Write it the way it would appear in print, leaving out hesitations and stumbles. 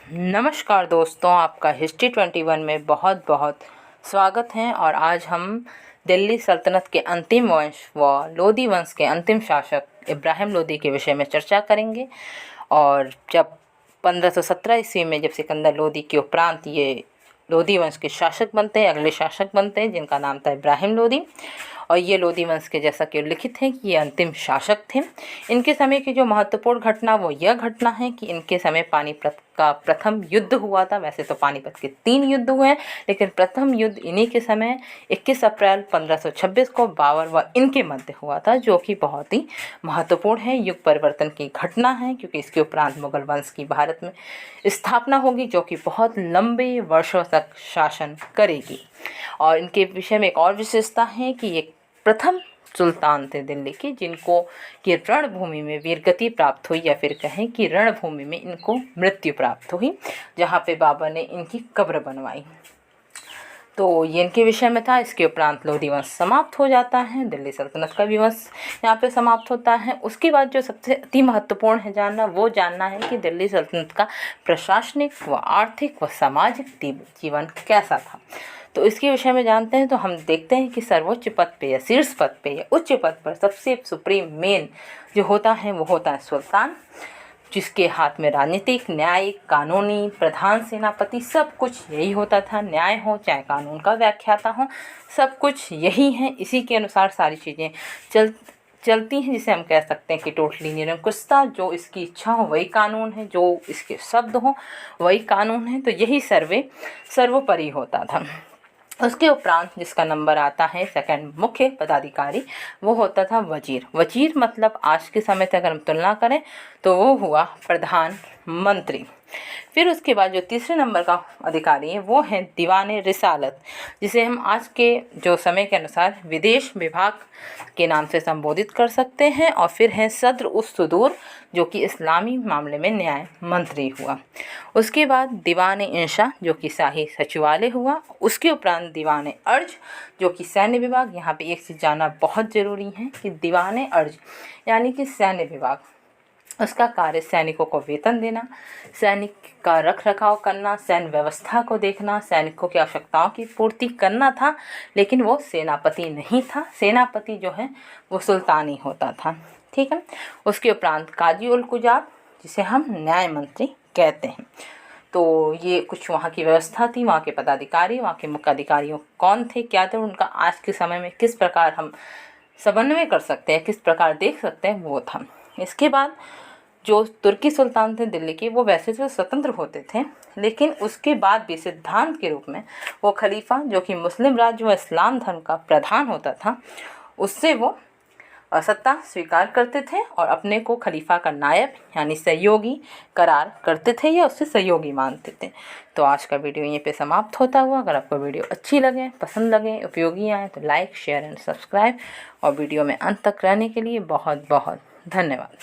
नमस्कार दोस्तों, आपका हिस्ट्री 21 में बहुत बहुत स्वागत है। और आज हम दिल्ली सल्तनत के अंतिम वंश व लोदी वंश के अंतिम शासक इब्राहिम लोदी के विषय में चर्चा करेंगे। और जब 1517 ईस्वी में जब सिकंदर लोदी के उपरांत ये लोदी वंश के शासक बनते हैं, अगले शासक बनते हैं, जिनका नाम था इब्राहिम लोदी। और ये लोदी वंश के, जैसा कि उल्लिखित है, कि ये अंतिम शासक थे। इनके समय की जो महत्वपूर्ण घटना वो यह घटना है कि इनके समय पानीपत का प्रथम युद्ध हुआ था। वैसे तो पानीपत के 3 युद्ध हुए हैं, लेकिन प्रथम युद्ध इन्हीं के समय 21 अप्रैल 1526 को बाबर व इनके मध्य हुआ था, जो कि बहुत ही महत्वपूर्ण है, युग परिवर्तन की घटना है, क्योंकि इसके उपरांत मुगल वंश की भारत में स्थापना होगी, जो कि बहुत लंबे वर्षों तक शासन करेगी। और इनके विषय में एक और विशेषता है कि ये प्रथम सुल्तान थे दिल्ली के, जिनको कि रणभूमि में वीरगति प्राप्त हुई, या फिर कहें कि रणभूमि में इनको मृत्यु प्राप्त हुई, जहाँ पे बाबर ने इनकी कब्र बनवाई। तो ये इनके विषय में था। इसके उपरांत लोदी वंश समाप्त हो जाता है, दिल्ली सल्तनत का भी वंश यहाँ पे समाप्त होता है। उसके बाद जो सबसे अति महत्वपूर्ण है जानना, वो जानना है कि दिल्ली सल्तनत का प्रशासनिक व आर्थिक व सामाजिक जीवन कैसा था। तो इसके विषय में जानते हैं तो हम देखते हैं कि सर्वोच्च पद पे या शीर्ष पद पे या उच्च पद पर सबसे सुप्रीम मेन जो होता है वो होता है सुल्तान, जिसके हाथ में राजनीतिक, न्यायिक, कानूनी, प्रधान सेनापति सब कुछ यही होता था। न्याय हो चाहे कानून का व्याख्याता हो, सब कुछ यही है। इसी के अनुसार सारी चीज़ें चलती हैं, जिसे हम कह सकते हैं कि टोटली निरंकुशता। जो इसकी इच्छा हो वही कानून है, जो इसके शब्द हो वही कानून है। तो यही सर्वोपरि होता था। उसके उपरांत जिसका नंबर आता है सेकंड मुख्य पदाधिकारी, वो होता था वजीर। वजीर मतलब आज के समय से अगर हम तुलना करें तो वो हुआ प्रधानमंत्री। फिर उसके बाद जो तीसरे नंबर का अधिकारी है वो है दीवाने रिसालत, जिसे हम आज के जो समय के अनुसार विदेश विभाग के नाम से संबोधित कर सकते हैं। और फिर है सद्र उस सुदूर, जो कि इस्लामी मामले में न्याय मंत्री हुआ। उसके बाद दीवाने इंशा, जो कि शाही सचिवालय हुआ। उसके उपरांत दीवाने अर्ज, जो कि सैन्य विभाग। यहाँ पे एक चीज़ जानना बहुत ज़रूरी है कि दीवाने अर्ज यानी कि सैन्य विभाग, उसका कार्य सैनिकों को वेतन देना, सैनिक का रख रखाव करना, सैन्य व्यवस्था को देखना, सैनिकों की आवश्यकताओं की पूर्ति करना था। लेकिन वो सेनापति नहीं था। सेनापति जो है वो सुल्तान ही होता था। ठीक है। उसके उपरांत काजी उल कुजात, जिसे हम न्याय मंत्री कहते हैं। तो ये कुछ वहाँ की व्यवस्था थी, वहाँ के पदाधिकारी, वहाँ के मुख्य अधिकारियों कौन थे, क्या थे, उनका आज के समय में किस प्रकार हम समन्वय कर सकते हैं, किस प्रकार देख सकते हैं, वो था। इसके बाद जो तुर्की सुल्तान थे दिल्ली के, वो वैसे तो स्वतंत्र होते थे, लेकिन उसके बाद भी सिद्धांत के रूप में वो खलीफा, जो कि मुस्लिम राज्य व इस्लाम धर्म का प्रधान होता था, उससे वो सत्ता स्वीकार करते थे और अपने को खलीफा का नायब यानी सहयोगी करार करते थे या उससे सहयोगी मानते थे। तो आज का वीडियो यहीं पे समाप्त होता हुआ। अगर आपको वीडियो अच्छी लगे, पसंद लगे, उपयोगी आए तो लाइक, शेयर एंड सब्सक्राइब। और वीडियो में अंत तक रहने के लिए बहुत बहुत धन्यवाद।